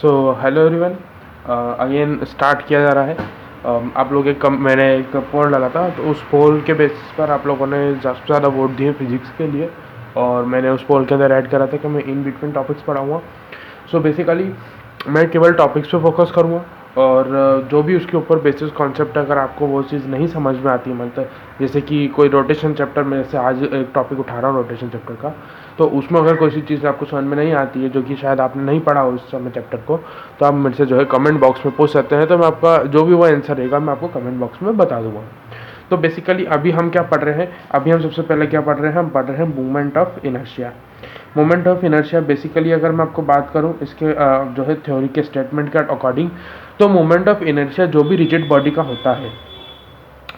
So hello everyone, again start किया जा रहा है। आप लोग मैंने एक पोल डाला था, तो उस पोल के बेसिस पर आप लोगों ने ज़्यादा से ज़्यादा वोट दिए फिजिक्स के लिए, और मैंने उस पोल के अंदर ऐड करा था कि मैं इन बिटवीन टॉपिक्स पढ़ाऊँगा। सो बेसिकली मैं केवल टॉपिक्स पे फोकस करूँगा, और जो भी उसके ऊपर बेसिस कॉन्सेप्ट, अगर आपको वो चीज़ नहीं समझ में आती, मतलब जैसे कि कोई रोटेशन चैप्टर में, जैसे आज एक टॉपिक उठा रहा हूँ रोटेशन चैप्टर का, तो उसमें अगर कोई सी चीज़ आपको समझ में नहीं आती है, जो कि शायद आपने नहीं पढ़ा हो उस समय चैप्टर को, तो आप मेरे से जो है कमेंट बॉक्स में पूछ सकते हैं। तो मैं आपका जो भी वो आंसर रहेगा मैं आपको कमेंट बॉक्स में बता दूंगा। तो बेसिकली अभी हम क्या पढ़ रहे हैं, अभी हम सबसे पहले क्या पढ़ रहे हैं, हम पढ़ रहे हैं movement of inertia. Moment of inertia basically अगर मैं आपको बात करूं इसके जो है थ्योरी के स्टेटमेंट के अकॉर्डिंग, तो मोमेंट ऑफ इनर्शिया जो भी रिजिड बॉडी का होता है,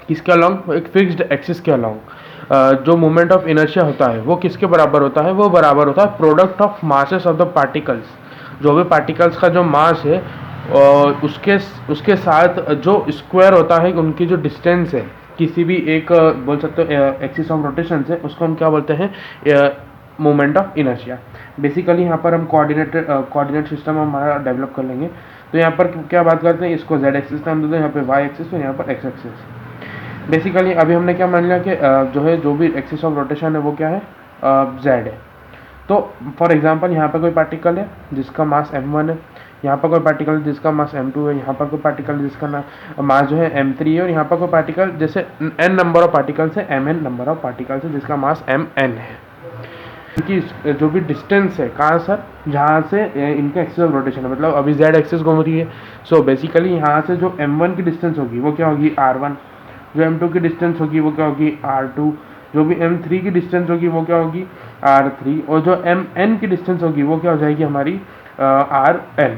किसके अलॉन्ग, एक फिक्स्ड एक्सिस के अलॉन्ग जो मोमेंट ऑफ इनर्शिया होता है वो किसके बराबर होता है, वो बराबर होता है product of masses of the particles. जो भी पार्टिकल्स का जो मास है और उसके साथ जो स्क्वायर होता है, उनकी जो डिस्टेंस है किसी भी एक बोल सकते हो एक्सिस ऑफ रोटेशन से, उसको हम क्या बोलते हैं, मोमेंट ऑफ इनर्शिया। बेसिकली यहाँ पर हम कोऑर्डिनेट सिस्टम हमारा डेवलप कर लेंगे। तो यहाँ पर क्या बात करते हैं, इसको जेड एक्सिस नाम देते हैं, यहाँ पे वाई एक्सिस और यहाँ पर एक्स एक्सिस। बेसिकली अभी हमने क्या मान लिया कि जो है जो भी एक्सिस ऑफ रोटेशन है वो क्या है, जेड है। तो फॉर एग्जांपल यहाँ पर कोई पार्टिकल है जिसका मास m1 है, यहाँ पर कोई पार्टिकल जिसका मास m2 है, यहाँ पर कोई पार्टिकल जिसका मास जो है m3 है, और यहाँ पर कोई पार्टिकल जैसे n नंबर ऑफ पार्टिकल्स है, mn नंबर ऑफ पार्टिकल्स है जिसका मास mn है। इनकी जो भी डिस्टेंस है, कहाँ सर, जहाँ से इनका एक्सिस ऑफ रोटेशन है, मतलब अभी जेड एक्सिस घूम रही है। सो बेसिकली यहाँ से जो m1 की डिस्टेंस होगी वो क्या होगी, r1। जो m2 की डिस्टेंस होगी वो क्या होगी, r2। जो भी m3 की डिस्टेंस होगी वो क्या होगी, r3। और जो mn की डिस्टेंस होगी वो क्या हो जाएगी हमारी, rn।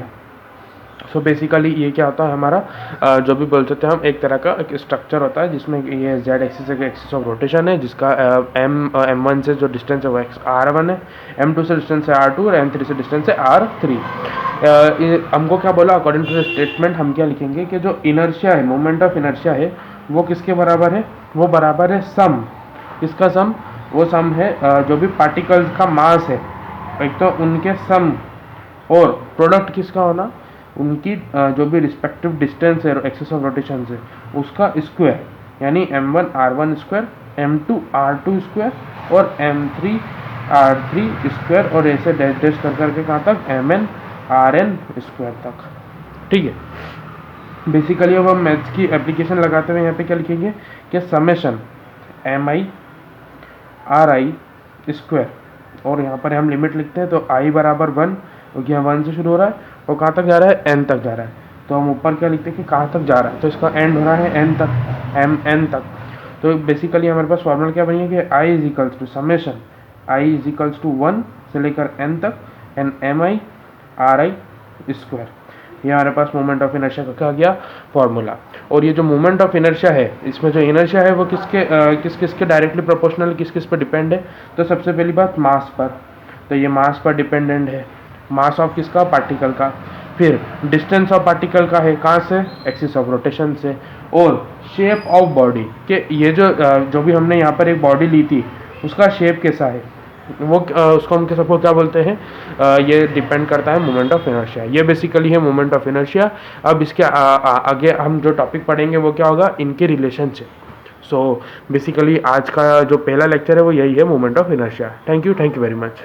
सो बेसिकली ये क्या होता है हमारा, जो भी बोल सकते हैं हम, एक तरह का एक स्ट्रक्चर होता है जिसमें ये जेड एक्सिस एक एक्सिस ऑफ रोटेशन है, जिसका m1 से जो डिस्टेंस है वो r1 है, m2 से डिस्टेंस है r2 और m3 से डिस्टेंस है r3। हमको क्या बोला, अकॉर्डिंग टू द स्टेटमेंट हम क्या लिखेंगे कि जो इनर्शिया है, मोमेंट ऑफ इनर्शिया है, वो किसके बराबर है, वो बराबर है सम। किसका सम, वो सम है जो भी पार्टिकल्स का मास है, एक तो उनके सम, और प्रोडक्ट किसका होना, उनकी जो भी रिस्पेक्टिव डिस्टेंस है एक्सिस ऑफ रोटेशन से, उसका स्क्वायर, यानी m1 r1 square, m2 r2 square और m3 r3 स्क्वायर, और ऐसे डैश डैश कर करके कहाँ तक, mn rn स्क्वायर तक। ठीक है। बेसिकली अब हम मैथ्स की एप्लीकेशन लगाते हुए यहाँ पे क्या लिखेंगे कि समेशन mi ri स्क्वायर, और यहाँ पर हम लिमिट लिखते हैं तो i बराबर 1, क्योंकि यहाँ 1 से शुरू हो रहा है और कहाँ तक जा रहा है, n तक जा रहा है। तो हम ऊपर क्या लिखते हैं कि कहाँ तक जा रहा है, तो इसका एंड हो रहा है n तक, mn तक। तो बेसिकली हमारे पास फॉर्मूला क्या बनेगा कि i is equals to summation i is equals to 1 से लेकर n तक एन mi ri स्क्वायर। ये हमारे पास मोमेंट ऑफ इनर्शिया का क्या गया, फॉर्मूला। और ये जो मोमेंट ऑफ इनर्शिया है, इसमें जो इनर्शिया है वो किस किसके डायरेक्टली प्रोपोर्शनल, किस किस पर डिपेंड है। तो सबसे पहली बात मास पर, तो ये मास पर डिपेंडेंट है, मास ऑफ किसका, पार्टिकल का। फिर डिस्टेंस ऑफ पार्टिकल का है, कहाँ से, एक्सिस ऑफ रोटेशन से। और शेप ऑफ बॉडी, के ये जो भी हमने यहाँ पर एक बॉडी ली थी उसका शेप कैसा है, वो उसको हम सबको क्या बोलते हैं, ये डिपेंड करता है मोमेंट ऑफ इनर्शिया। ये बेसिकली है मोमेंट ऑफ इनर्शिया। अब इसके आगे हम जो टॉपिक पढ़ेंगे वो क्या होगा, इनके रिलेशन से। सो बेसिकली आज का जो पहला लेक्चर है वो यही है, moment of inertia. Thank you very much.